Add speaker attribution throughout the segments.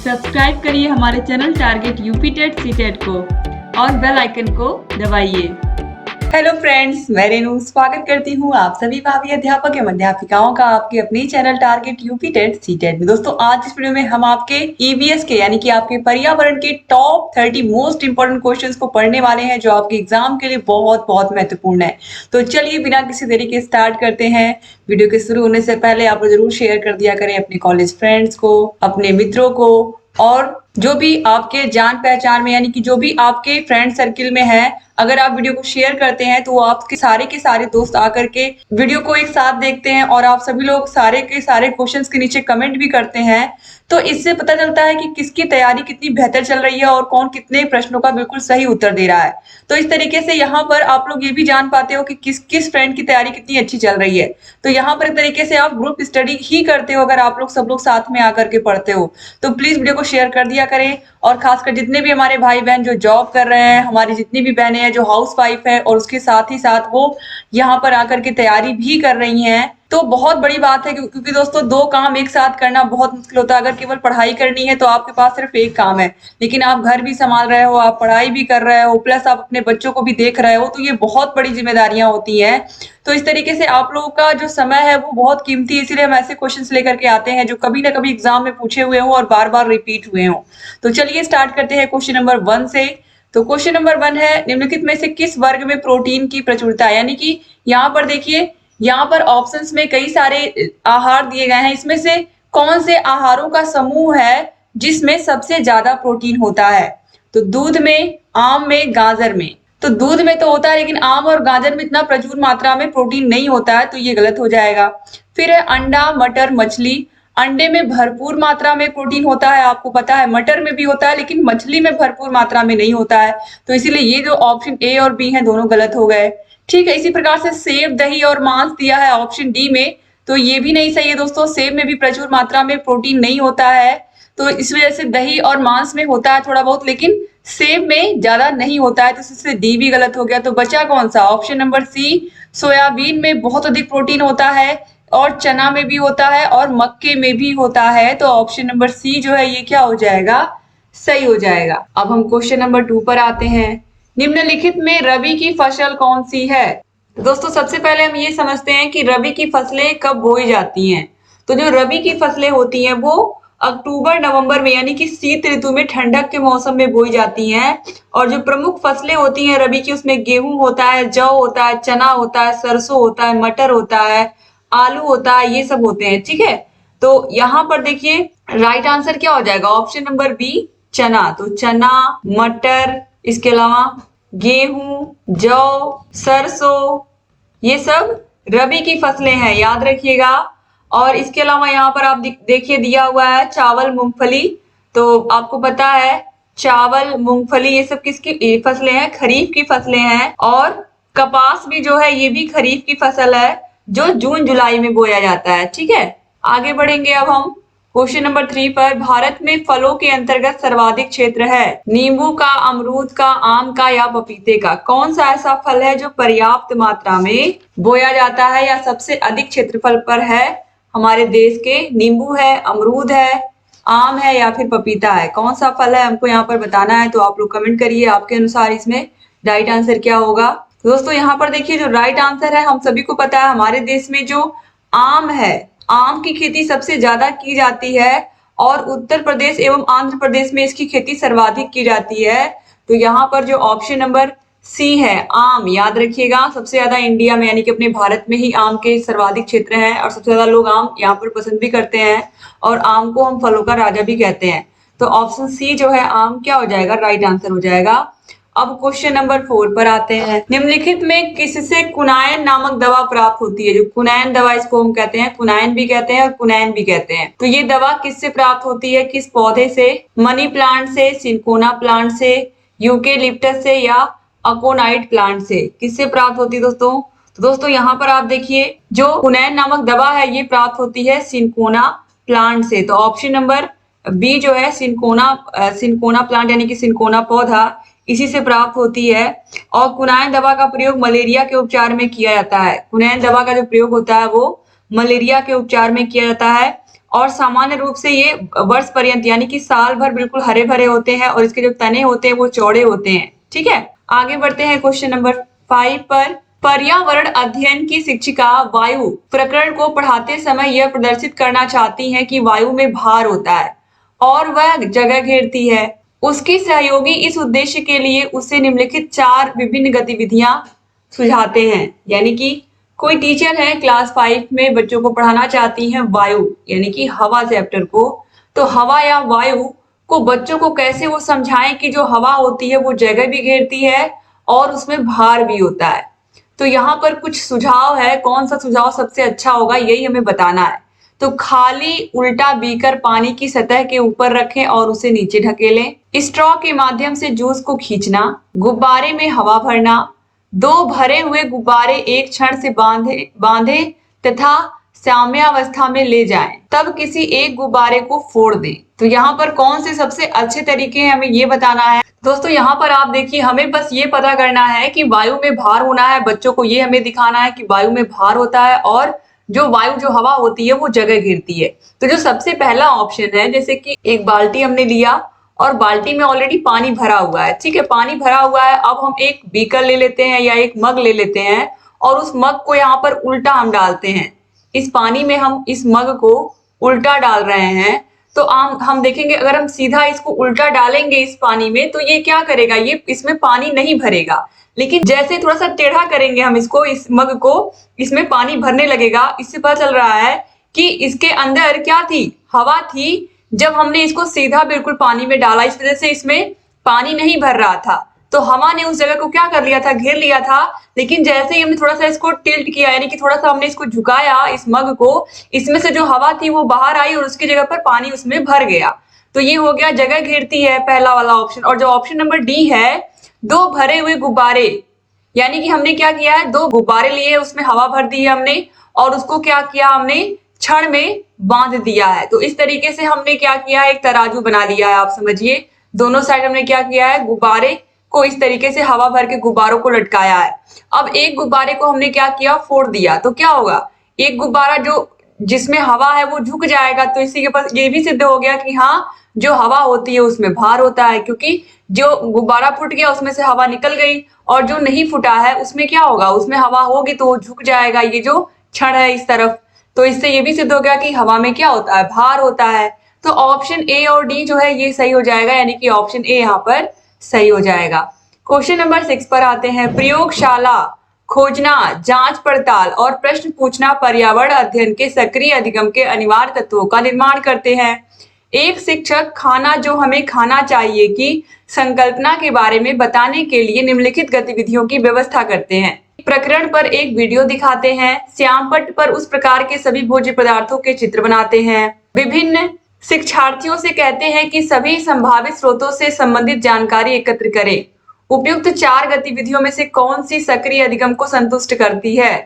Speaker 1: Subscribe करिए हमारे channel target UP TET CTET को और बेल आइकन को दबाइए। हेलो फ्रेंड्स, मैं रेनू स्वागत करती हूँ आप सभी भावी अध्यापक एवं अध्यापिकाओं का आपके अपने channel target UP TET CTET में। दोस्तों, आज इस वीडियो में हम आपके ईवीएस के यानी कि आपके पर्यावरण के टॉप 30 मोस्ट इंपोर्टेंट क्वेश्चंस को पढ़ने वाले हैं, जो आपके एग्जाम के लिए बहुत बहुत महत्वपूर्ण है। तो चलिए बिना किसी देरी के स्टार्ट करते हैं। वीडियो के शुरू होने से पहले आप जरूर शेयर कर दिया करें अपने कॉलेज फ्रेंड्स को, अपने मित्रों को, और जो भी आपके जान पहचान में यानी कि जो भी आपके फ्रेंड सर्किल में है, अगर आप वीडियो को शेयर करते हैं तो आपके सारे के सारे दोस्त आकर के वीडियो को एक साथ देखते हैं और आप सभी लोग सारे के सारे क्वेश्चंस के नीचे कमेंट भी करते हैं। तो इससे पता चलता है कि किसकी तैयारी कितनी बेहतर चल रही है और कौन कितने प्रश्नों का बिल्कुल सही उत्तर दे रहा है। तो इस तरीके से यहाँ पर आप लोग ये भी जान पाते हो कि किस किस फ्रेंड की तैयारी कितनी अच्छी चल रही है। तो यहाँ पर एक तरीके से आप ग्रुप स्टडी ही करते हो अगर आप लोग सब लोग साथ में आकर के पढ़ते हो। तो प्लीज वीडियो को शेयर कर दिया करें, और खासकर जितने भी हमारे भाई बहन जो जॉब कर रहे हैं, हमारी जितनी भी बहनें हैं जो हाउस वाइफ है और उसके साथ ही साथ वो यहाँ पर आकर के तैयारी भी कर रही हैं, तो बहुत बड़ी बात है। क्योंकि दोस्तों, दो काम एक साथ करना बहुत मुश्किल होता है। अगर केवल पढ़ाई करनी है तो आपके पास सिर्फ एक काम है, लेकिन आप घर भी संभाल रहे हो, आप पढ़ाई भी कर रहे हो, प्लस आप अपने बच्चों को भी देख रहे हो, तो ये बहुत बड़ी जिम्मेदारियां होती हैं। तो इस तरीके से आप लोगों का जो समय है वो बहुत कीमती है, इसीलिए हम ऐसे क्वेश्चंस लेकर के आते हैं जो कभी ना कभी एग्जाम में पूछे हुए हो और बार बार रिपीट हुए हो। तो चलिए स्टार्ट करते हैं क्वेश्चन नंबर 1 से। तो क्वेश्चन नंबर 1 है, निम्नलिखित में से किस वर्ग में प्रोटीन की प्रचुरता है। यानी कि यहाँ पर देखिए, यहाँ पर ऑप्शंस में कई सारे आहार दिए गए हैं, इसमें से कौन से आहारों का समूह है जिसमें सबसे ज्यादा प्रोटीन होता है। तो दूध में, आम में, गाजर में। तो दूध में तो होता है, लेकिन आम और गाजर में इतना प्रचुर मात्रा में प्रोटीन नहीं होता है, तो ये गलत हो जाएगा। फिर है अंडा, मटर, मछली। अंडे में भरपूर मात्रा में प्रोटीन होता है, आपको पता है, मटर में भी होता है, लेकिन मछली में भरपूर मात्रा में नहीं होता है। तो इसीलिए ये जो ऑप्शन ए और बी हैं दोनों गलत हो गए। ठीक है, इसी प्रकार से सेब, दही और मांस दिया है ऑप्शन डी में, तो ये भी नहीं सही है दोस्तों। सेब में भी प्रचुर मात्रा में प्रोटीन नहीं होता है, तो इस वजह से दही और मांस में होता है थोड़ा बहुत, लेकिन सेब में ज्यादा नहीं होता है, तो इससे डी भी गलत हो गया। तो बचा कौन सा, ऑप्शन नंबर सी। सोयाबीन में बहुत अधिक प्रोटीन होता है, और चना में भी होता है, और मक्के में भी होता है। तो ऑप्शन नंबर सी जो है ये क्या हो जाएगा, सही हो जाएगा। अब हम क्वेश्चन नंबर 2 पर आते हैं। निम्नलिखित में रबी की फसल कौन सी है। दोस्तों, सबसे पहले हम ये समझते हैं कि रबी की फसलें कब बोई जाती हैं। तो जो रबी की फसलें होती हैं वो अक्टूबर नवंबर में, यानी कि शीत ऋतु में, ठंडक के मौसम में बोई जाती हैं। और जो प्रमुख फसलें होती हैं रबी की, उसमें गेहूं होता है, जौ होता है, चना होता है, सरसों होता है, मटर होता है, आलू होता है, ये सब होते हैं। ठीक है, तो यहाँ पर देखिए राइट आंसर क्या हो जाएगा, ऑप्शन नंबर बी, चना। तो चना, मटर, इसके अलावा गेहूं, जौ, सरसों, ये सब रबी की फसलें हैं, याद रखिएगा। और इसके अलावा यहाँ पर आप देखिए दिया हुआ है चावल, मूंगफली। तो आपको पता है चावल, मूंगफली, ये सब किसकी फसलें हैं, खरीफ की फसलें हैं। और कपास भी जो है ये भी खरीफ की फसल है, जो जून जुलाई में बोया जाता है। ठीक है, आगे बढ़ेंगे अब हम क्वेश्चन नंबर 3 पर। भारत में फलों के अंतर्गत सर्वाधिक क्षेत्र है नींबू का, अमरूद का, आम का या पपीते का। कौन सा ऐसा फल है जो पर्याप्त मात्रा में बोया जाता है या सबसे अधिक क्षेत्रफल पर है हमारे देश के। नींबू है, अमरूद है, आम है या फिर पपीता है। कौन सा फल है हमको यहाँ पर बताना है, तो आप लोग कमेंट करिए आपके अनुसार इसमें राइट आंसर क्या होगा। दोस्तों, यहाँ पर देखिए जो राइट आंसर है, हम सभी को पता है हमारे देश में जो आम है, आम की खेती सबसे ज्यादा की जाती है, और उत्तर प्रदेश एवं आंध्र प्रदेश में इसकी खेती सर्वाधिक की जाती है। तो यहाँ पर जो ऑप्शन नंबर सी है, आम, याद रखिएगा। सबसे ज्यादा इंडिया में यानी कि अपने भारत में ही आम के सर्वाधिक क्षेत्र हैं, और सबसे ज्यादा लोग आम यहाँ पर पसंद भी करते हैं, और आम को हम फलों का राजा भी कहते हैं। तो ऑप्शन सी जो है आम क्या हो जाएगा, राइट आंसर हो जाएगा। अब क्वेश्चन नंबर 4 पर आते हैं। निम्नलिखित में किससे कुनाइन नामक दवा प्राप्त होती है। जो कुनाइन दवा, इसको हम कहते हैं, कुनाइन भी कहते हैं और कुनैन भी कहते हैं। तो ये दवा किससे प्राप्त होती है, किस पौधे से। मनी प्लांट से, सिंकोना प्लांट से, यूकेलिप्टस से या अकोनाइट प्लांट से। किससे प्राप्त होती है दोस्तों। तो दोस्तों यहाँ पर आप देखिए जो कुनैन नामक दवा है ये प्राप्त होती है सिंकोना प्लांट से। तो ऑप्शन नंबर बी जो है सिंकोना प्लांट यानी कि सिंकोना पौधा, इसी से प्राप्त होती है। और कुनैन दवा का प्रयोग मलेरिया के उपचार में किया जाता है। कुनैन दवा का जो प्रयोग होता है वो मलेरिया के उपचार में किया जाता है। और सामान्य रूप से ये वर्ष पर्यंत यानी कि साल भर बिल्कुल हरे भरे होते हैं और इसके जो तने होते हैं वो चौड़े होते हैं। ठीक है, आगे बढ़ते हैं क्वेश्चन नंबर 5 पर। पर्यावरण अध्ययन की शिक्षिका वायु प्रकरण को पढ़ाते समय यह प्रदर्शित करना चाहती हैं कि वायु में भार होता है और वह जगह घेरती है। उसकी सहयोगी इस उद्देश्य के लिए उसे निम्नलिखित 4 विभिन्न गतिविधियां सुझाते हैं। यानी कि कोई टीचर है क्लास 5 में बच्चों को पढ़ाना चाहती हैं वायु यानी कि हवा चैप्टर को, तो हवा या वायु को बच्चों को कैसे वो समझाएं कि जो हवा होती है वो जगह भी घेरती है और उसमें भार भी होता है। तो यहाँ पर कुछ सुझाव है, कौन सा सुझाव सबसे अच्छा होगा यही हमें बताना है। तो खाली उल्टा बीकर पानी की सतह के ऊपर रखें और उसे नीचे ढकेलें। स्ट्रॉ के माध्यम से जूस को खींचना, गुब्बारे में हवा भरना, 2 भरे हुए गुब्बारे एक क्षण से बांधे तथा साम्यावस्था में ले जाएं, तब किसी एक गुब्बारे को फोड़ दें। तो यहाँ पर कौन से सबसे अच्छे तरीके हैं हमें ये बताना है। दोस्तों यहाँ पर आप देखिए, हमें बस ये पता करना है कि वायु में भार होना है, बच्चों को ये हमें दिखाना है कि वायु में भार होता है और जो वायु जो हवा होती है वो जगह घेरती है। तो जो सबसे पहला ऑप्शन है, जैसे कि एक बाल्टी हमने लिया और बाल्टी में ऑलरेडी पानी भरा हुआ है। ठीक है, पानी भरा हुआ है, अब हम एक बीकर ले लेते हैं या एक मग ले लेते हैं और उस मग को यहाँ पर उल्टा हम डालते हैं। इस पानी में हम इस मग को उल्टा डाल रहे हैं। तो हम देखेंगे अगर हम सीधा इसको उल्टा डालेंगे इस पानी में तो ये क्या करेगा, ये इसमें पानी नहीं भरेगा। लेकिन जैसे थोड़ा सा टेढ़ा करेंगे हम इसको, इस मग को, इसमें पानी भरने लगेगा। इससे पता चल रहा है कि इसके अंदर क्या थी, हवा थी। जब हमने इसको सीधा बिल्कुल पानी में डाला, इस वजह से इसमें पानी नहीं भर रहा था, तो हवा ने उस जगह को क्या कर लिया था, घेर लिया था। लेकिन जैसे ही हमने थोड़ा सा इसको टिल्ट किया, यानी कि थोड़ा सा हमने इसको झुकाया इस मग को, इसमें से जो हवा थी वो बाहर आई और उसकी जगह पर पानी उसमें भर गया। तो ये हो गया जगह घेरती है, पहला वाला ऑप्शन। और जो ऑप्शन नंबर डी है, 2 भरे हुए गुब्बारे, यानी कि हमने क्या किया है, 2 गुब्बारे लिए, उसमें हवा भर दी है हमने और उसको क्या किया, हमने क्षण में बांध दिया है। तो इस तरीके से हमने क्या किया है, एक तराजू बना लिया है। आप समझिए, दोनों साइड हमने क्या किया है, गुब्बारे को इस तरीके से हवा भर के गुब्बारों को लटकाया है। अब एक गुब्बारे को हमने क्या किया, फोड़ दिया। तो क्या होगा, एक गुब्बारा जो जिसमें हवा है वो झुक जाएगा। तो इसी के पास ये भी सिद्ध हो गया कि हाँ, जो हवा होती है उसमें भार होता है, क्योंकि जो गुब्बारा फूट गया उसमें से हवा निकल गई और जो नहीं फूटा है उसमें क्या होगा, उसमें हवा होगी तो वो झुक जाएगा, ये जो क्षण है इस तरफ। तो इससे ये भी सिद्ध हो गया कि हवा में क्या होता है, भार होता है। तो ऑप्शन ए और डी जो है ये सही हो जाएगा, यानी कि ऑप्शन ए यहाँ पर सही हो जाएगा। क्वेश्चन नंबर 6 पर आते हैं। प्रयोगशाला खोजना, जांच पड़ताल और प्रश्न पूछना पर्यावरण अध्ययन के सक्रिय अधिगम के अनिवार्य तत्वों का निर्माण करते हैं। एक शिक्षक खाना जो हमें खाना चाहिए की संकल्पना के बारे में बताने के लिए निम्नलिखित गतिविधियों की व्यवस्था करते हैं। प्रकरण पर एक वीडियो दिखाते हैं, श्यामपट्ट पर उस प्रकार के सभी भोज्य पदार्थों के चित्र बनाते हैं, विभिन्न शिक्षार्थियों से कहते हैं कि सभी संभावित स्रोतों से संबंधित जानकारी एकत्र करें। उपयुक्त 4 गतिविधियों में से कौन सी सक्रिय अधिगम को संतुष्ट करती है।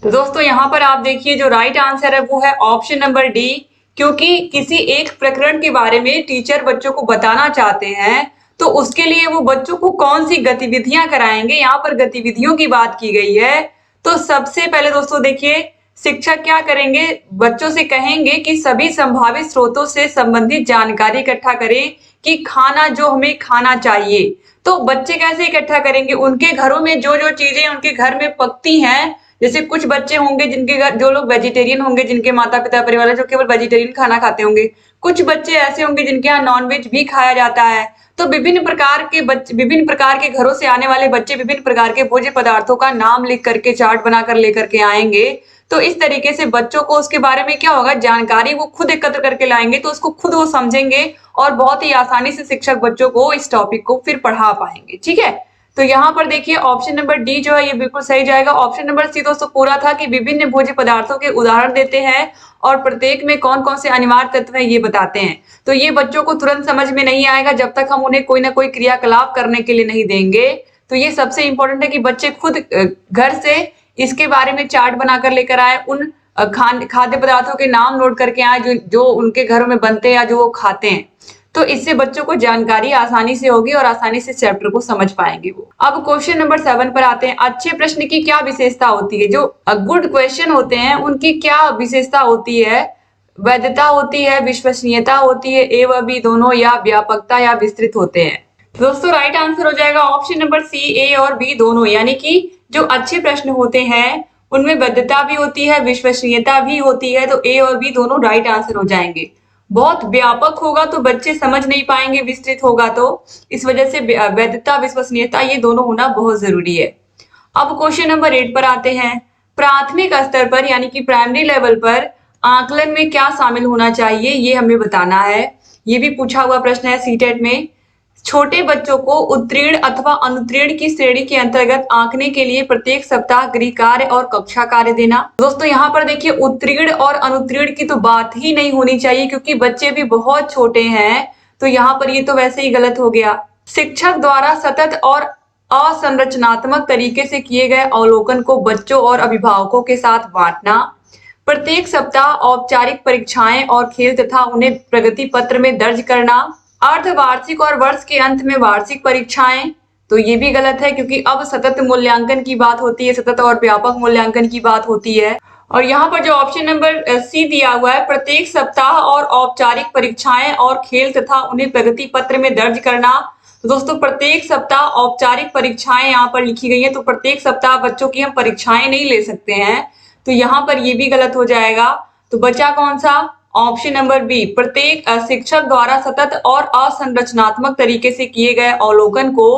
Speaker 1: तो दोस्तों यहाँ पर आप देखिए, जो राइट आंसर है वो है ऑप्शन नंबर डी, क्योंकि किसी एक प्रकरण के बारे में टीचर बच्चों को बताना चाहते हैं तो उसके लिए वो बच्चों को कौन सी गतिविधियां कराएंगे, यहाँ पर गतिविधियों की बात की गई है। तो सबसे पहले दोस्तों देखिए, शिक्षक क्या करेंगे, बच्चों से कहेंगे कि सभी संभावित स्रोतों से संबंधित जानकारी इकट्ठा करें कि खाना जो हमें खाना चाहिए। तो बच्चे कैसे इकट्ठा करेंगे, उनके घरों में जो जो चीजें उनके घर में पकती हैं। जैसे कुछ बच्चे होंगे जिनके घर, जो लोग वेजिटेरियन होंगे, जिनके माता पिता परिवार जो केवल वेजिटेरियन खाना खाते होंगे, कुछ बच्चे ऐसे होंगे जिनके यहाँ नॉनवेज भी खाया जाता है। तो विभिन्न प्रकार के घरों से आने वाले बच्चे विभिन्न प्रकार के भोज्य पदार्थों का नाम लिख करके चार्ट बनाकर लेकर के आएंगे। तो इस तरीके से बच्चों को उसके बारे में क्या होगा, जानकारी वो खुद एकत्र करके लाएंगे, तो उसको खुद वो समझेंगे और बहुत ही आसानी से शिक्षक बच्चों को इस टॉपिक को फिर पढ़ा पाएंगे। ठीक है, तो यहाँ पर देखिए ऑप्शन नंबर डी जो है ये बिल्कुल सही जाएगा। ऑप्शन नंबर सी दोस्तों पूरा था कि विभिन्न भोज्य पदार्थों के उदाहरण देते हैं और प्रत्येक में कौन कौन से अनिवार्य तत्व हैं ये बताते हैं। तो ये बच्चों को तुरंत समझ में नहीं आएगा जब तक हम उन्हें कोई ना कोई क्रियाकलाप करने के लिए नहीं देंगे। तो ये सबसे इंपॉर्टेंट है कि बच्चे खुद घर से इसके बारे में चार्ट बनाकर लेकर आए, उन खाद्य पदार्थों के नाम नोट करके आए जो उनके घरों में बनते हैं या जो वो खाते हैं। तो इससे बच्चों को जानकारी आसानी से होगी और आसानी से चैप्टर को समझ पाएंगे वो। अब क्वेश्चन नंबर 7 पर आते हैं। अच्छे प्रश्न की क्या विशेषता होती है, जो गुड क्वेश्चन होते हैं उनकी क्या विशेषता होती है, वैधता होती है, विश्वसनीयता होती है, ए व बी दोनों, या व्यापकता या विस्तृत होते हैं। तो दोस्तों राइट आंसर हो जाएगा ऑप्शन नंबर सी, ए और बी दोनों। यानी कि जो अच्छे प्रश्न होते हैं उनमें वैधता भी होती है, विश्वसनीयता भी होती है, तो ए और बी दोनों राइट आंसर हो जाएंगे। बहुत व्यापक होगा तो बच्चे समझ नहीं पाएंगे, विस्तृत होगा तो, इस वजह से वैधता विश्वसनीयता ये दोनों होना बहुत जरूरी है। अब क्वेश्चन नंबर 8 पर आते हैं। प्राथमिक स्तर पर यानी कि प्राइमरी लेवल पर आकलन में क्या शामिल होना चाहिए, ये हमें बताना है। ये भी पूछा हुआ प्रश्न है सीटेट में। छोटे बच्चों को उत्तीर्ण अथवा अनुत्तीर्ण की श्रेणी के अंतर्गत आंकने के लिए प्रत्येक सप्ताह गृह कार्य और कक्षा कार्य देना। दोस्तों यहाँ पर देखिए उत्तीर्ण और अनुत्तीर्ण की तो बात ही नहीं होनी चाहिए, क्योंकि बच्चे भी बहुत छोटे हैं, तो यहाँ पर ये तो वैसे ही गलत हो गया। शिक्षक द्वारा सतत और असंरचनात्मक तरीके से किए गए अवलोकन को बच्चों और अभिभावकों के साथ बांटना। प्रत्येक सप्ताह औपचारिक परीक्षाएं और खेल तथा उन्हें प्रगति पत्र में दर्ज करना। अर्धवार्षिक और वर्ष के अंत में वार्षिक परीक्षाएं, तो ये भी गलत है, क्योंकि अब सतत मूल्यांकन की बात होती है, सतत और व्यापक मूल्यांकन की बात होती है। और यहाँ पर जो ऑप्शन नंबर सी दिया हुआ है, प्रत्येक सप्ताह और औपचारिक परीक्षाएं और खेल तथा उन्हें प्रगति पत्र में दर्ज करना। तो दोस्तों प्रत्येक सप्ताह औपचारिक परीक्षाएं यहाँ पर लिखी गई है, तो प्रत्येक सप्ताह बच्चों की हम परीक्षाएं नहीं ले सकते हैं, तो यहाँ पर ये भी गलत हो जाएगा। तो बचा कौन सा, ऑप्शन नंबर बी, प्रत्येक शिक्षक द्वारा सतत और असंरचनात्मक तरीके से किए गए अवलोकन को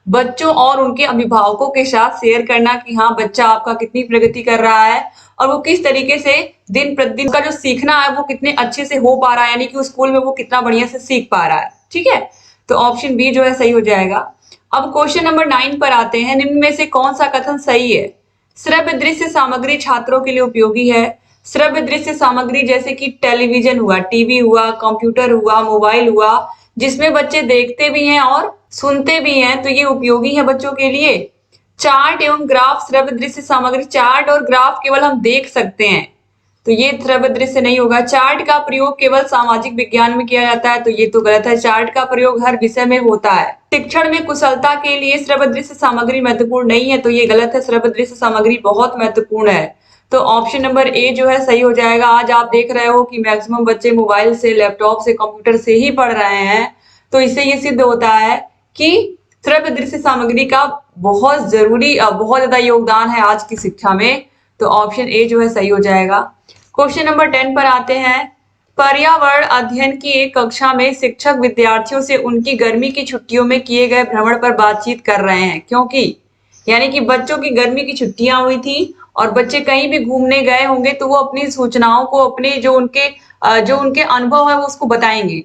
Speaker 1: बच्चों और उनके अभिभावकों के साथ शेयर करना कि हाँ बच्चा आपका कितनी प्रगति कर रहा है और वो किस तरीके से दिन प्रतिदिन का जो सीखना है वो कितने अच्छे से हो पा रहा है, यानी कि उस स्कूल में वो कितना बढ़िया से सीख पा रहा है। ठीक है, तो ऑप्शन बी जो है सही हो जाएगा। अब क्वेश्चन नंबर 9 पर आते हैं। निम्न में से कौन सा कथन सही है? श्रव्य दृश्य सामग्री छात्रों के लिए उपयोगी है। श्रव्य दृश्य सामग्री जैसे कि टेलीविजन हुआ, टीवी हुआ, कंप्यूटर हुआ, मोबाइल हुआ, जिसमें बच्चे देखते भी हैं और सुनते भी हैं, तो ये उपयोगी है बच्चों के लिए। चार्ट एवं ग्राफ श्रव्य दृश्य सामग्री, चार्ट और ग्राफ केवल हम देख सकते हैं, तो ये श्रव्य दृश्य नहीं होगा। चार्ट का प्रयोग केवल सामाजिक विज्ञान में किया जाता है, तो ये तो गलत है, चार्ट का प्रयोग हर विषय में होता है। शिक्षण में कुशलता के लिए श्रव्य दृश्य सामग्री महत्वपूर्ण नहीं है, तो ये गलत है, श्रव्य दृश्य सामग्री बहुत महत्वपूर्ण है। तो ऑप्शन नंबर ए जो है सही हो जाएगा। आज आप देख रहे हो कि मैक्सिमम बच्चे मोबाइल से, लैपटॉप से, कंप्यूटर से ही पढ़ रहे हैं, तो इससे ये सिद्ध होता है कि श्रव्य दृश्य सामग्री का बहुत जरूरी, बहुत ज्यादा योगदान है आज की शिक्षा में, तो ऑप्शन ए जो है सही हो जाएगा। क्वेश्चन नंबर 10 पर आते हैं। पर्यावरण अध्ययन की एक कक्षा में शिक्षक विद्यार्थियों से उनकी गर्मी की छुट्टियों में किए गए भ्रमण पर बातचीत कर रहे हैं, क्योंकि यानी कि बच्चों की गर्मी की छुट्टियां हुई थी और बच्चे कहीं भी घूमने गए होंगे, तो वो अपनी सूचनाओं को, अपने जो उनके अनुभव है वो उसको बताएंगे।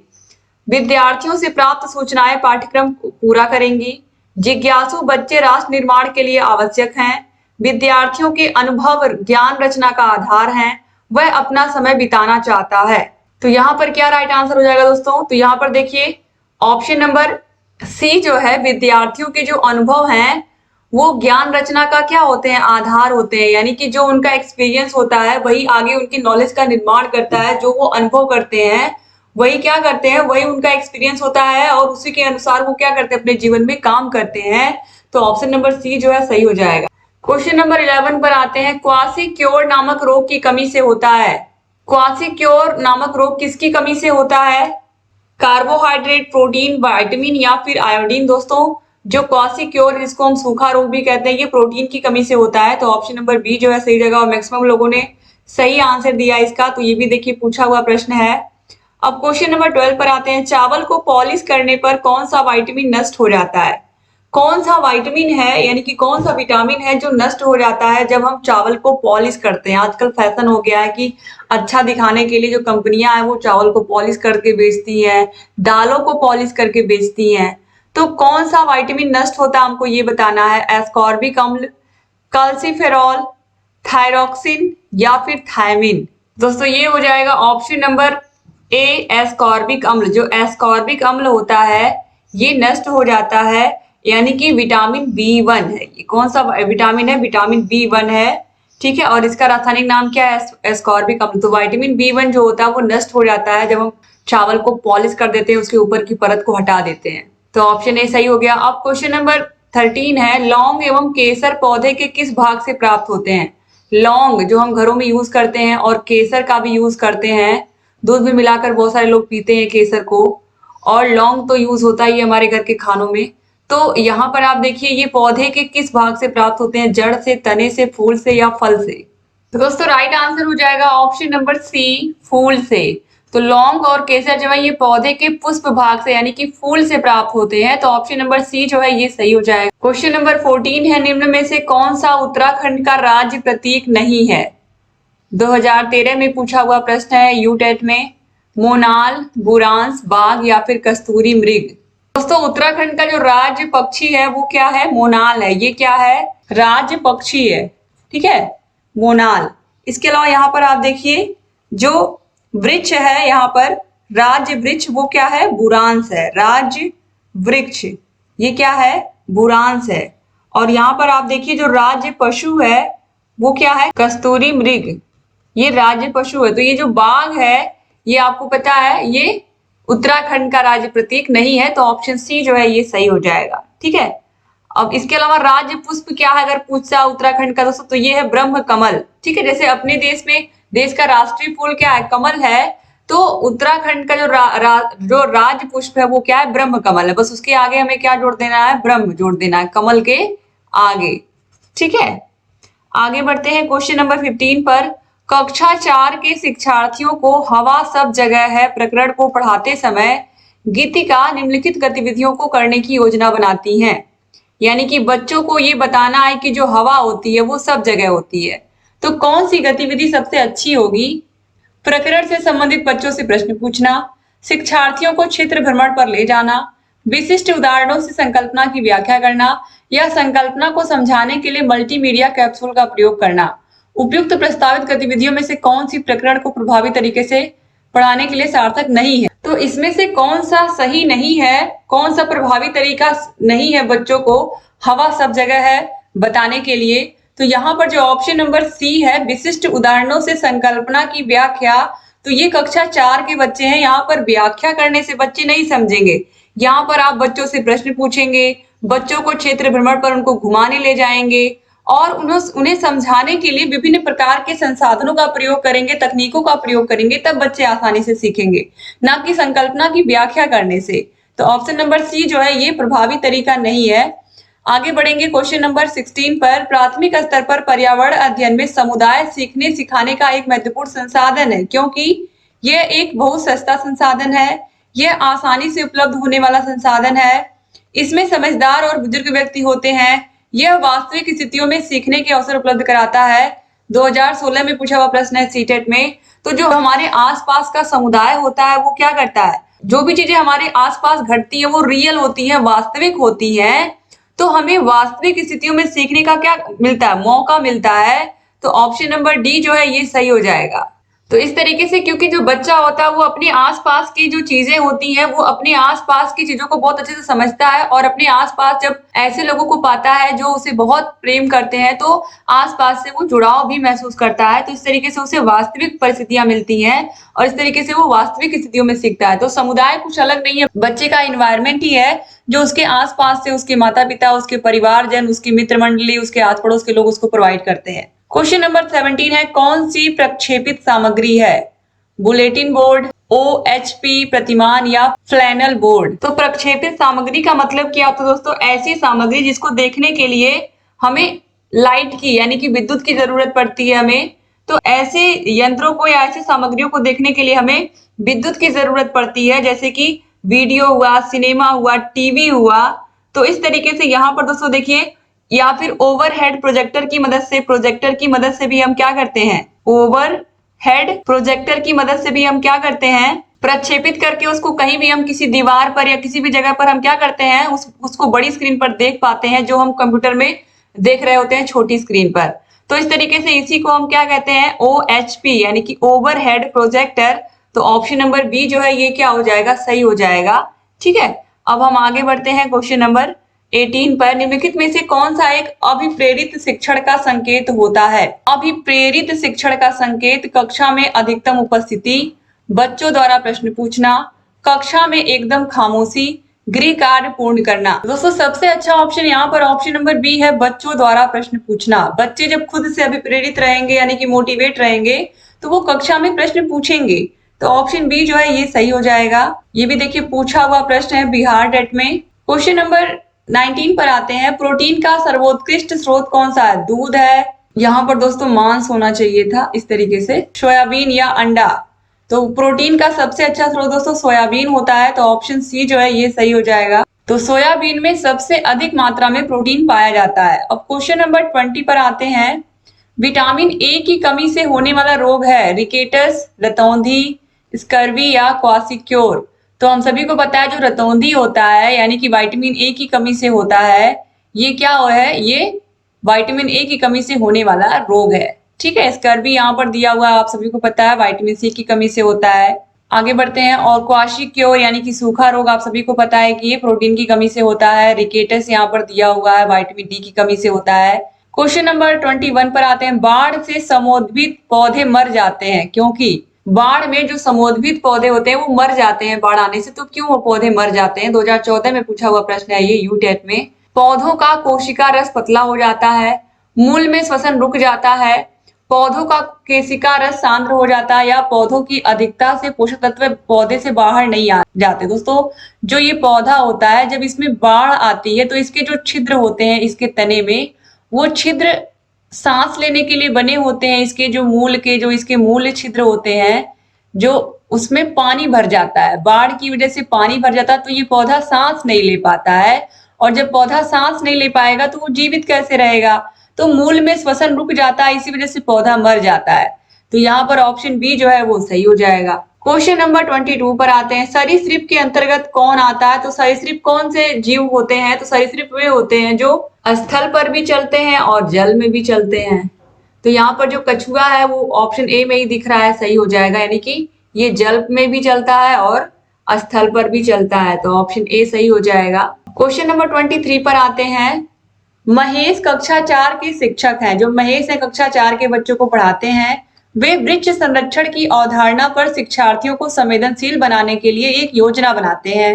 Speaker 1: विद्यार्थियों से प्राप्त सूचनाएं पाठ्यक्रम पूरा करेंगी। जिज्ञासु बच्चे राष्ट्र निर्माण के लिए आवश्यक हैं। विद्यार्थियों के अनुभव ज्ञान रचना का आधार हैं। वह अपना समय बिताना चाहता है। तो यहाँ पर क्या राइट आंसर हो जाएगा दोस्तों? तो यहाँ पर देखिए ऑप्शन नंबर सी जो है, विद्यार्थियों के जो अनुभव हैं वो ज्ञान रचना का क्या होते हैं, आधार होते हैं। यानी कि जो उनका एक्सपीरियंस होता है वही आगे उनकी नॉलेज का निर्माण करता है। जो वो अनुभव करते हैं वही क्या करते हैं, वही उनका एक्सपीरियंस होता है और उसी के अनुसार वो क्या करते हैं, अपने जीवन में काम करते हैं। तो ऑप्शन नंबर सी जो है सही हो जाएगा। क्वेश्चन नंबर 11 पर आते हैं। क्वासिक्योर नामक रोग की कमी से होता है। क्वासिक्योर नामक रोग किसकी कमी से होता है? कार्बोहाइड्रेट, प्रोटीन, विटामिन या फिर आयोडीन। दोस्तों जो क्वासिक्योर, जिसको हम सूखा रोग भी कहते हैं, ये प्रोटीन की कमी से होता है, तो ऑप्शन नंबर बी जो है सही जगह। और मैक्सिमम लोगों ने सही आंसर दिया इसका, तो ये भी देखिए पूछा हुआ प्रश्न है। अब क्वेश्चन नंबर 12 पर आते हैं। चावल को पॉलिश करने पर कौन सा विटामिन नष्ट हो जाता है? कौन सा विटामिन है, यानी कि कौन सा विटामिन है जो नष्ट हो जाता है जब हम चावल को पॉलिश करते हैं? आजकल फैशन हो गया है कि अच्छा दिखाने के लिए जो कंपनियां हैं वो चावल को पॉलिश करके बेचती हैं, दालों को पॉलिश करके बेचती हैं। तो कौन सा विटामिन नष्ट होता है हमको ये बताना है। एस्कॉर्बिक अम्ल, कल्सीफेरॉल, थायरोक्सिन या फिर थायमिन। दोस्तों ये हो जाएगा ऑप्शन नंबर ए, एस्कॉर्बिक अम्ल। जो एस्कॉर्बिक अम्ल होता है ये नष्ट हो जाता है, यानी कि विटामिन B1 है। ये कौन सा विटामिन है? विटामिन B1 है। ठीक है, और इसका रासायनिक नाम क्या है? एस्कॉर्बिक अम्ल। तो विटामिन B1 जो होता है वो नष्ट हो जाता है जब हम चावल को पॉलिश कर देते हैं, उसके ऊपर की परत को हटा देते हैं। तो ऑप्शन ए सही हो गया। अब क्वेश्चन नंबर 13 है। लौंग एवं केसर पौधे के किस भाग से प्राप्त होते हैं? लौंग जो हम घरों में यूज करते हैं और केसर का भी यूज करते हैं, दूध में मिलाकर बहुत सारे लोग पीते हैं केसर को, और लौंग तो यूज होता ही है हमारे घर के खानों में। तो यहाँ पर आप देखिए ये पौधे के किस भाग से प्राप्त होते हैं, जड़ से, तने से, फूल से या फल से। तो दोस्तों राइट आंसर हो जाएगा ऑप्शन नंबर सी, फूल से। तो लौंग और केसर जो है ये पौधे के पुष्प भाग से यानी कि फूल से प्राप्त होते हैं, तो ऑप्शन नंबर सी जो है ये सही हो जाएगा। क्वेश्चन नंबर 14 है, निम्न में से कौन सा उत्तराखंड का राज्य प्रतीक नहीं है? 2013 में पूछा हुआ प्रश्न है यूटेट में। मोनाल, बुरांस, बाघ या फिर कस्तूरी मृग। दोस्तों उत्तराखंड का जो राज्य पक्षी है वो क्या है? मोनाल है। ये क्या है? राज्य पक्षी है, ठीक है, मोनाल। इसके अलावा यहाँ पर आप देखिए जो वृक्ष है, यहाँ पर राज्य वृक्ष वो क्या है? बुरांस है। राज्य वृक्ष ये क्या है? बुरांस है। और यहाँ पर आप देखिए जो राज्य पशु है वो क्या है? कस्तूरी मृग, ये राज्य पशु है। तो ये जो बाघ है ये आपको पता है ये उत्तराखंड का राज्य प्रतीक नहीं है, तो ऑप्शन सी जो है ये सही हो जाएगा, ठीक है। अब इसके अलावा राज्य पुष्प क्या है अगर पूछा उत्तराखंड का दोस्तों, तो ये है ब्रह्म कमल, ठीक है। जैसे अपने देश में देश का राष्ट्रीय फूल क्या है? कमल है। तो उत्तराखंड का जो राज्य पुष्प है वो क्या है? ब्रह्म कमल है। बस उसके आगे हमें क्या जोड़ देना है? ब्रह्म जोड़ देना है कमल के आगे, ठीक है। आगे बढ़ते हैं क्वेश्चन नंबर 15 पर। कक्षा 4 के शिक्षार्थियों को हवा सब जगह है प्रकरण को पढ़ाते समय गीतिका निम्नलिखित गतिविधियों को करने की योजना बनाती हैं। यानी कि बच्चों को ये बताना है कि जो हवा होती है वो सब जगह होती है, तो कौन सी गतिविधि सबसे अच्छी होगी? प्रकरण से संबंधित बच्चों से प्रश्न पूछना, शिक्षार्थियों को क्षेत्र भ्रमण पर ले जाना, विशिष्ट उदाहरणों से संकल्पना की व्याख्या करना, या संकल्पना को समझाने के लिए मल्टीमीडिया कैप्सूल का प्रयोग करना। उपयुक्त प्रस्तावित गतिविधियों में से कौन सी प्रकरण को प्रभावी तरीके से पढ़ाने के लिए सार्थक नहीं है? तो इसमें से कौन सा सही नहीं है, कौन सा प्रभावी तरीका नहीं है बच्चों को हवा सब जगह है बताने के लिए? तो यहाँ पर जो ऑप्शन नंबर सी है, विशिष्ट उदाहरणों से संकल्पना की व्याख्या, तो ये कक्षा 4 के बच्चे हैं। यहाँ पर व्याख्या करने से बच्चे नहीं समझेंगे। यहाँ पर आप बच्चों से प्रश्न पूछेंगे, बच्चों को क्षेत्र भ्रमण पर उनको घुमाने ले जाएंगे और उन्हें समझाने के लिए विभिन्न प्रकार के संसाधनों का प्रयोग करेंगे, तकनीकों का प्रयोग करेंगे, तब बच्चे आसानी से सीखेंगे, ना कि संकल्पना की व्याख्या करने से। तो ऑप्शन नंबर सी जो है ये प्रभावी तरीका नहीं है। आगे बढ़ेंगे क्वेश्चन नंबर 16 पर। प्राथमिक स्तर पर पर्यावरण अध्ययन में समुदाय सीखने सिखाने का एक महत्वपूर्ण संसाधन है, क्योंकि यह एक बहुत सस्ता संसाधन है, यह आसानी से उपलब्ध होने वाला संसाधन है, इसमें समझदार और बुजुर्ग व्यक्ति होते हैं, यह वास्तविक स्थितियों में सीखने के अवसर उपलब्ध कराता है। 2016 में पूछा हुआ प्रश्न है सीटेट में। तो जो हमारे आसपास का समुदाय होता है वो क्या करता है? जो भी चीजें हमारे आसपास घटती है वो रियल होती है, वास्तविक होती है। तो हमें वास्तविक स्थितियों में सीखने का क्या मिलता है? मौका मिलता है। तो ऑप्शन नंबर डी जो है ये सही हो जाएगा। तो इस तरीके से क्योंकि जो बच्चा होता है वो अपने आसपास की जो चीजें होती हैं वो अपने आसपास की चीजों को बहुत अच्छे से समझता है, और अपने आसपास जब ऐसे लोगों को पाता है जो उसे बहुत प्रेम करते हैं तो आसपास से वो जुड़ाव भी महसूस करता है। तो इस तरीके से उसे वास्तविक परिस्थितियां मिलती हैं और इस तरीके से वो वास्तविक स्थितियों में सीखता है। तो समुदाय कुछ अलग नहीं है, बच्चे का इन्वायरमेंट ही है जो उसके आसपास से उसके माता पिता, उसके परिवारजन, उसकी मित्र मंडली, उसके आस पड़ोस के लोग उसको प्रोवाइड करते हैं। क्वेश्चन नंबर 17 है, कौन सी प्रक्षेपित सामग्री है? बुलेटिन बोर्ड, OHP प्रतिमान या फ्लैनल बोर्ड? तो प्रक्षेपित सामग्री का मतलब क्या होता है दोस्तों? ऐसी सामग्री जिसको देखने के लिए हमें लाइट की यानी कि विद्युत की जरूरत पड़ती है हमें। तो ऐसे यंत्रों को या ऐसी सामग्रियों को देखने के लिए हमें विद्युत की जरूरत पड़ती है, जैसे कि वीडियो हुआ, सिनेमा हुआ, टीवी हुआ। तो इस तरीके से यहाँ पर दोस्तों देखिए, या फिर ओवरहेड प्रोजेक्टर की मदद से भी हम क्या करते हैं? ओवरहेड प्रोजेक्टर की मदद से भी हम क्या करते हैं? प्रक्षेपित करके उसको कहीं भी हम किसी दीवार पर या किसी भी जगह पर हम क्या करते हैं? उसको बड़ी स्क्रीन पर देख पाते हैं, जो हम कंप्यूटर में देख रहे होते हैं छोटी स्क्रीन पर। तो इस तरीके से इसी को हम क्या कहते हैं? OHP यानी कि ओवरहेड प्रोजेक्टर। तो ऑप्शन नंबर बी जो है ये क्या हो जाएगा? सही हो जाएगा, ठीक है। अब हम आगे बढ़ते हैं क्वेश्चन नंबर 18 पर। निम्नलिखित में से कौन सा एक अभिप्रेरित शिक्षण का संकेत होता है? अभिप्रेरित शिक्षण का संकेत कक्षा में अधिकतम उपस्थिति, बच्चों द्वारा प्रश्न पूछना, कक्षा में एकदम खामोशी, गृह कार्य पूर्ण करना। दोस्तों सबसे अच्छा ऑप्शन यहाँ पर ऑप्शन नंबर बी है, बच्चों द्वारा प्रश्न पूछना। बच्चे जब खुद से अभिप्रेरित रहेंगे यानी कि मोटिवेट रहेंगे तो वो कक्षा में प्रश्न पूछेंगे। तो ऑप्शन बी जो है ये सही हो जाएगा। ये भी देखिए पूछा हुआ प्रश्न है बिहार टेट में। क्वेश्चन नंबर 19 पर आते हैं। प्रोटीन का सर्वोत्कृष्ट स्रोत कौन सा है? दूध है, यहाँ पर दोस्तों मांस होना चाहिए था इस तरीके से, सोयाबीन या अंडा। तो प्रोटीन का सबसे अच्छा स्रोत दोस्तों सोयाबीन होता है, तो ऑप्शन सी जो है ये सही हो जाएगा। तो सोयाबीन में सबसे अधिक मात्रा में प्रोटीन पाया जाता है। अब क्वेश्चन नंबर 20 पर आते हैं। विटामिन ए की कमी से होने वाला रोग है रिकेटस, रतौंधी, स्कर्वी या क्वासिक्योर। तो हम सभी को पता है जो रतौंधी होता है यानी कि विटामिन ए की कमी से होता है, ये क्या है? ये विटामिन ए की कमी से होने वाला रोग है। ठीक है, स्कर्वी यहाँ पर दिया हुआ है, आप सभी को पता है विटामिन सी की कमी से होता है। आगे बढ़ते हैं। और क्वाशिक्योर यानी कि सूखा रोग आप सभी को पता है कि ये प्रोटीन की कमी से होता है। रिकेटस यहाँ पर दिया हुआ है विटामिन डी की कमी से होता है। क्वेश्चन नंबर 21 पर आते हैं। बाढ़ से समोद्भित पौधे मर जाते हैं क्योंकि बाढ़ में जो समोद्भित पौधे होते हैं वो मर जाते हैं बाढ़ आने से। तो क्यों वो पौधे मर जाते हैं? 2014 में पूछा हुआ प्रश्न है ये यूटेट में। पौधों का कोशिका रस पतला हो जाता है, मूल में श्वसन रुक जाता है, पौधों का केशिका रस सांद्र हो जाता है, या पौधों की अधिकता से पोषक तत्व पौधे से बाहर नहीं आ जाते। दोस्तों जो ये पौधा होता है जब इसमें बाढ़ आती है तो इसके जो छिद्र होते हैं इसके तने में, वो छिद्र सांस लेने के लिए बने होते हैं। इसके जो मूल के जो इसके मूल छिद्र होते हैं जो उसमें पानी भर जाता है, बाढ़ की वजह से पानी भर जाता है, तो ये पौधा सांस नहीं ले पाता है। और जब पौधा सांस नहीं ले पाएगा तो वो जीवित कैसे रहेगा? तो मूल में श्वसन रुक जाता है, इसी वजह से पौधा मर जाता है। तो यहाँ पर ऑप्शन बी जो है वो सही हो जाएगा। क्वेश्चन नंबर 22 पर आते हैं। सरीसृप के अंतर्गत कौन आता है? तो सरीसृप कौन से जीव होते हैं? तो सरीसृप वे होते हैं जो स्थल पर भी चलते हैं और जल में भी चलते हैं। तो यहाँ पर जो कछुआ है वो ऑप्शन ए में ही दिख रहा है, सही हो जाएगा। यानी कि ये जल में भी चलता है और स्थल पर भी चलता है, तो ऑप्शन ए सही हो जाएगा। क्वेश्चन नंबर 23 पर आते हैं। महेश कक्षा 4 के शिक्षक हैं। जो महेश है कक्षा 4 के बच्चों को पढ़ाते हैं। वे वृक्ष संरक्षण की अवधारणा पर शिक्षार्थियों को संवेदनशील बनाने के लिए एक योजना बनाते हैं।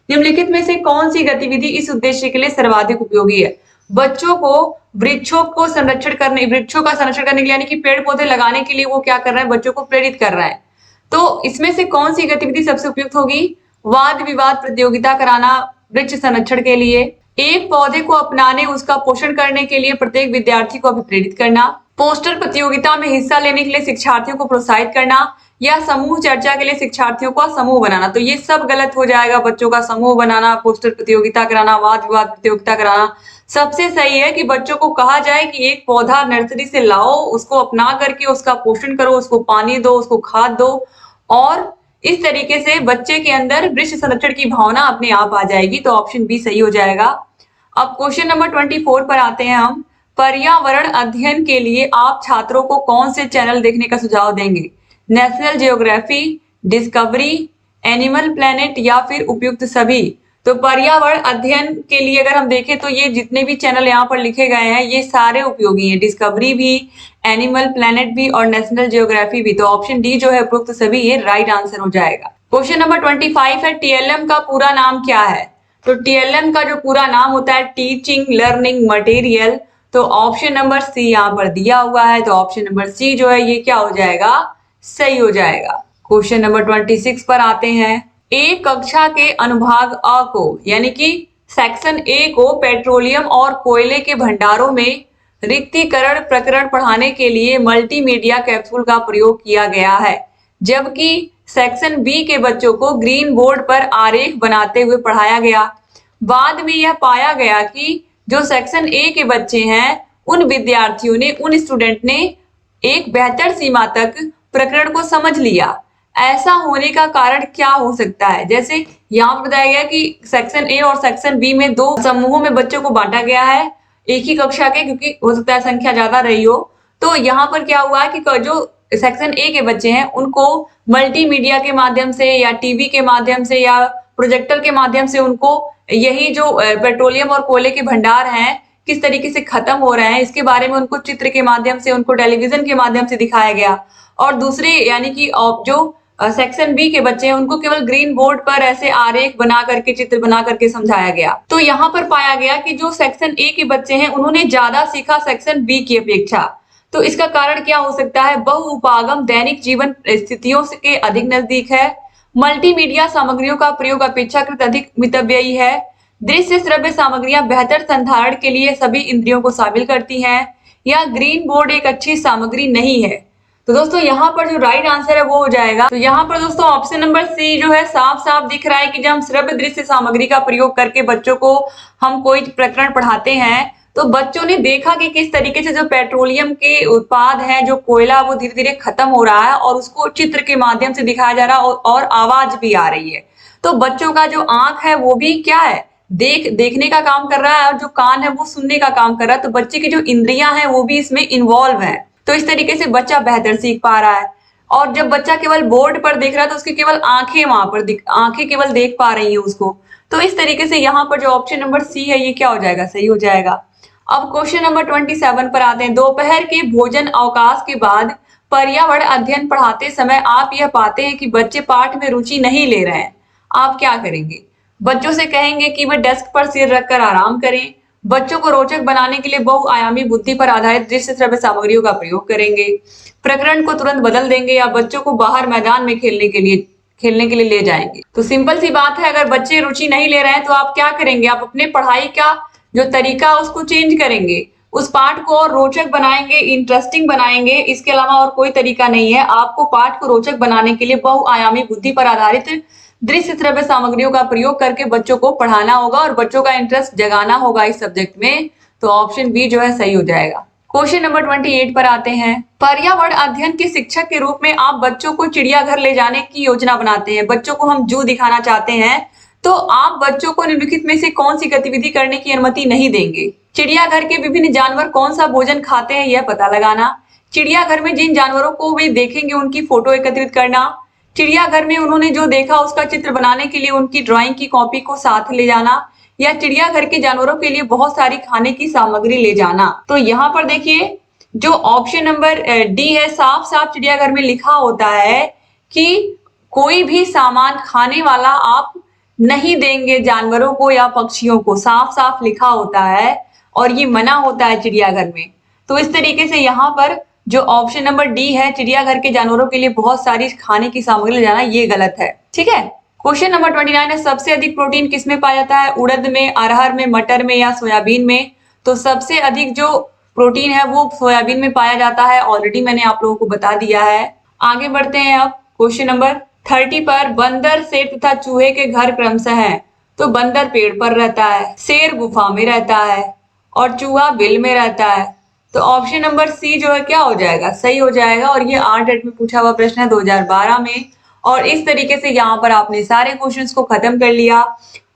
Speaker 1: निम्नलिखित में से कौन सी गतिविधि इस उद्देश्य के लिए सर्वाधिक उपयोगी है? बच्चों को वृक्षों का संरक्षण करने के लिए यानी कि पेड़ पौधे लगाने के लिए वो क्या कर रहा है? बच्चों को प्रेरित कर रहा है। तो इसमें से कौन सी गतिविधि सबसे उपयुक्त होगी? वाद विवाद प्रतियोगिता कराना वृक्ष संरक्षण के लिए, एक पौधे को अपनाने उसका पोषण करने के लिए प्रत्येक विद्यार्थी को अभिप्रेरित करना, पोस्टर प्रतियोगिता में हिस्सा लेने के लिए शिक्षार्थियों को प्रोत्साहित करना, या समूह चर्चा के लिए शिक्षार्थियों का समूह बनाना। तो ये सब गलत हो जाएगा। बच्चों का समूह बनाना, पोस्टर प्रतियोगिता कराना, वाद विवाद प्रतियोगिता कराना। सबसे सही है कि बच्चों को कहा जाए कि एक पौधा नर्सरी से लाओ, उसको अपना करके उसका पोषण करो, उसको पानी दो, उसको खाद दो, और इस तरीके से बच्चे के अंदर वृक्ष संरक्षण की भावना अपने आप आ जाएगी। तो ऑप्शन बी सही हो जाएगा। अब क्वेश्चन नंबर 24 पर आते हैं हम। पर्यावरण अध्ययन के लिए आप छात्रों को कौन से चैनल देखने का सुझाव देंगे? National geography, discovery, animal planet या फिर उपयुक्त सभी? तो पर्यावरण अध्ययन के लिए अगर हम देखें तो ये जितने भी चैनल यहाँ पर लिखे गए हैं ये सारे उपयोगी हैं। डिस्कवरी भी, एनिमल प्लेनेट भी और नेशनल जियोग्राफी भी। तो ऑप्शन डी जो है उपयुक्त सभी, ये राइट आंसर हो जाएगा। क्वेश्चन नंबर 25 है। टीएलएम का पूरा नाम क्या है? तो टीएलएम का जो पूरा नाम होता है टीचिंग लर्निंग मटेरियल। तो ऑप्शन नंबर सी यहाँ पर दिया हुआ है, तो ऑप्शन नंबर सी जो है ये क्या हो जाएगा? सही हो जाएगा। क्वेश्चन नंबर 26 पर आते हैं। एक कक्षा के अनुभाग अ को यानी कि सेक्शन ए को पेट्रोलियम और कोयले के भंडारों में रिक्तीकरण प्रकरण पढ़ाने के लिए मल्टीमीडिया कैप्सूल का प्रयोग किया गया है, जबकि सेक्शन बी के बच्चों को ग्रीन बोर्ड पर आरेख बनाते हुए पढ़ाया गया। बाद में यह पाया गया कि जो सेक्शन ए के बच्चे हैं उन विद्यार्थियों ने, उन स्टूडेंट ने एक बेहतर सीमा तक प्रकरण को समझ लिया। ऐसा होने का कारण क्या हो सकता है? जैसे यहाँ पर बताया गया कि सेक्शन ए और सेक्शन बी में दो समूहों में बच्चों को बांटा गया है एक ही कक्षा के, क्योंकि हो सकता है संख्या ज्यादा रही हो। तो यहाँ पर क्या हुआ है कि जो सेक्शन ए के बच्चे हैं उनको मल्टीमीडिया के माध्यम से या टीवी के माध्यम से या प्रोजेक्टर के माध्यम से उनको यही जो पेट्रोलियम और कोयले के भंडार हैं किस तरीके से खत्म हो रहे हैं इसके बारे में उनको चित्र के माध्यम से, उनको टेलीविजन के माध्यम से दिखाया गया। और दूसरे यानी कि जो सेक्शन बी के बच्चे हैं उनको केवल ग्रीन बोर्ड पर ऐसे आरेख बना करके, चित्र बना करके समझाया गया। तो यहाँ पर पाया गया कि जो सेक्शन ए के बच्चे हैं उन्होंने ज्यादा सीखा सेक्शन बी की अपेक्षा। तो इसका कारण क्या हो सकता है? बहुउपागम दैनिक जीवन स्थितियों के अधिक नजदीक है। मल्टीमीडिया सामग्रियों का प्रयोग अपेक्षाकृत अधिक मितव्ययी है। दृश्य श्रव्य सामग्रियां बेहतर संधारण के लिए सभी इंद्रियों को शामिल करती हैं। या ग्रीन बोर्ड एक अच्छी सामग्री नहीं है। तो दोस्तों यहाँ पर जो राइट आंसर है वो हो जाएगा, तो यहाँ पर दोस्तों ऑप्शन नंबर सी जो है साफ साफ दिख रहा है कि जब हम श्रव्य दृश्य सामग्री का प्रयोग करके बच्चों को हम कोई प्रकरण पढ़ाते हैं तो बच्चों ने देखा कि किस तरीके से जो पेट्रोलियम के उत्पाद है, जो कोयला, वो धीरे धीरे खत्म हो रहा है और उसको चित्र के माध्यम से दिखाया जा रहा है और आवाज भी आ रही है। तो बच्चों का जो आंख है वो भी क्या है, देखने का काम कर रहा है और जो कान है वो सुनने का काम कर रहा है। तो बच्चे की जो इंद्रियां हैं वो भी इसमें इन्वॉल्व है। तो इस तरीके से बच्चा बेहतर सीख पा रहा है। और जब बच्चा केवल बोर्ड पर देख रहा है तो उसकी केवल आंखें वहां पर आंखें केवल देख पा रही है उसको। तो इस तरीके से यहाँ पर जो ऑप्शन नंबर सी है ये क्या हो जाएगा, सही हो जाएगा। अब क्वेश्चन नंबर 27 पर आते हैं। दोपहर के भोजन अवकाश के बाद पर्यावरण अध्ययन पढ़ाते समय आप यह पाते हैं कि बच्चे पाठ में रुचि नहीं ले रहे हैं, आप क्या करेंगे? बच्चों से कहेंगे कि वे डेस्क पर सिर रखकर आराम करें, बच्चों को रोचक बनाने के लिए बहुआयामी बुद्धि पर आधारित दृश्य श्रव्य सामग्रियों का प्रयोग करेंगे, प्रकरण को तुरंत बदल देंगे या बच्चों को बाहर मैदान में खेलने के लिए ले जाएंगे। तो सिंपल सी बात है, अगर बच्चे रुचि नहीं ले रहे हैं तो आप क्या करेंगे? आप अपने पढ़ाई का जो तरीका उसको चेंज करेंगे, उस पाठ को और रोचक बनाएंगे, इंटरेस्टिंग बनाएंगे। इसके अलावा और कोई तरीका नहीं है। आपको पाठ को रोचक बनाने के लिए बहुआयामी बुद्धि पर आधारित दृश्य श्रव्य सामग्रियों का प्रयोग करके बच्चों को पढ़ाना होगा और बच्चों का इंटरेस्ट जगाना होगा इस सब्जेक्ट में। तो ऑप्शन बी जो है सही हो जाएगा। क्वेश्चन नंबर 28 पर आते हैं। पर्यावरण अध्ययन के शिक्षक के रूप में आप बच्चों को चिड़ियाघर ले जाने की योजना बनाते हैं, बच्चों को हम जू दिखाना चाहते हैं, तो आप बच्चों को निम्नलिखित में से कौन सी गतिविधि करने की अनुमति नहीं देंगे? चिड़ियाघर के विभिन्न जानवर कौन सा भोजन खाते हैं यह पता लगाना, चिड़ियाघर में जिन जानवरों को वे देखेंगे उनकी फोटो एकत्रित करना, चिड़ियाघर में उन्होंने जो देखा उसका चित्र बनाने के लिए उनकी ड्राइंग की कॉपी को साथ ले जाना, या चिड़ियाघर के जानवरों के लिए बहुत सारी खाने की सामग्री ले जाना। तो यहाँ पर देखिए जो ऑप्शन नंबर डी है, साफ साफ चिड़ियाघर में लिखा होता है कि कोई भी सामान खाने वाला आप नहीं देंगे जानवरों को या पक्षियों को, साफ साफ लिखा होता है और ये मना होता है चिड़ियाघर में। तो इस तरीके से यहाँ पर जो ऑप्शन नंबर डी है, चिड़ियाघर के जानवरों के लिए बहुत सारी खाने की सामग्री ले जाना, ये गलत है। ठीक है। क्वेश्चन नंबर 29 है। सबसे अधिक प्रोटीन किसमें पाया जाता है? उड़द में, अरहर में, मटर में या सोयाबीन में? तो सबसे अधिक जो प्रोटीन है वो सोयाबीन में पाया जाता है। ऑलरेडी मैंने आप लोगों को बता दिया है। आगे बढ़ते हैं अब क्वेश्चन नंबर 30 पर। बंदर, शेर तथा चूहे के घर क्रमशः है। तो बंदर पेड़ पर रहता है, शेर गुफा में रहता है और चूहा बिल में रहता है। तो ऑप्शन नंबर सी जो है क्या हो जाएगा, सही हो जाएगा। और ये आरटेट में पूछा हुआ प्रश्न है 2012 में। और इस तरीके से यहाँ पर आपने सारे क्वेश्चंस को खत्म कर लिया।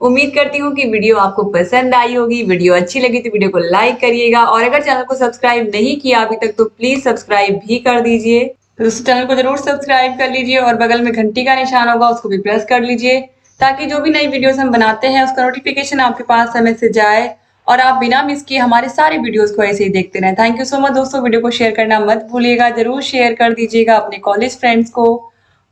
Speaker 1: उम्मीद करती हूँ कि वीडियो आपको पसंद आई होगी। वीडियो अच्छी लगी तो वीडियो को लाइक करिएगा और अगर चैनल को सब्सक्राइब नहीं किया अभी तक तो प्लीज सब्सक्राइब भी कर दीजिए। तो उस चैनल को जरूर सब्सक्राइब कर लीजिए और बगल में घंटी का निशान होगा उसको भी प्रेस कर लीजिए ताकि जो भी नई वीडियोस हम बनाते हैं उसका नोटिफिकेशन आपके पास समय से जाए और आप बिना मिस किए हमारे सारे वीडियोस को ऐसे ही देखते रहें। थैंक यू सो मच दोस्तों। वीडियो को शेयर करना मत भूलिएगा, जरूर शेयर कर दीजिएगा अपने कॉलेज फ्रेंड्स को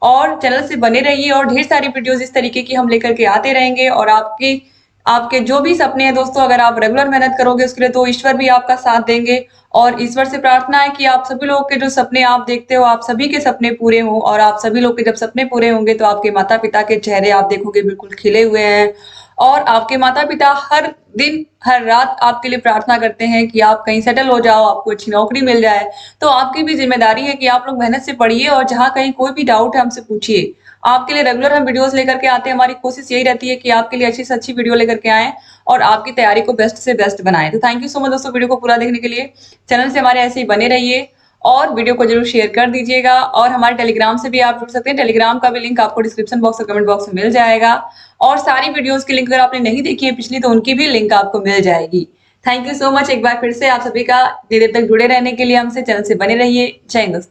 Speaker 1: और चैनल से बने रहिए और ढेर सारी वीडियोस इस तरीके की हम लेकर के आते रहेंगे। और आपके जो भी सपने हैं दोस्तों, अगर आप रेगुलर मेहनत करोगे उसके लिए तो ईश्वर भी आपका साथ देंगे। और ईश्वर से प्रार्थना है कि आप सभी लोगों के जो सपने आप देखते हो आप सभी के सपने पूरे हों। और आप सभी लोग के जब सपने पूरे होंगे तो आपके माता पिता के चेहरे आप देखोगे बिल्कुल खिले हुए हैं। और आपके माता पिता हर दिन हर रात आपके लिए प्रार्थना करते हैं कि आप कहीं सेटल हो जाओ, आपको अच्छी नौकरी मिल जाए। तो आपकी भी जिम्मेदारी है कि आप लोग मेहनत से पढ़िए और जहाँ कहीं कोई भी डाउट है हमसे पूछिए। आपके लिए रेगुलर हम वीडियोस लेकर के आते हैं। हमारी कोशिश यही रहती है कि आपके लिए अच्छी से अच्छी वीडियो लेकर के आएं और आपकी तैयारी को बेस्ट से बेस्ट बनाएं। तो थैंक यू सो मच दोस्तों वीडियो को पूरा देखने के लिए। चैनल से हमारे ऐसे ही बने रहिए और वीडियो को जरूर शेयर कर दीजिएगा। और हमारे टेलीग्राम से भी आप जुड़ सकते हैं। टेलीग्राम का भी लिंक आपको डिस्क्रिप्शन बॉक्स और कमेंट बॉक्स में मिल जाएगा। और सारी वीडियोस की लिंक अगर आपने नहीं देखी है पिछली तो उनकी भी लिंक आपको मिल जाएगी। थैंक यू सो मच एक बार फिर से आप सभी का देर तक जुड़े रहने के लिए हमसे। चैनल से बने रहिए। जय हिंद दोस्तों।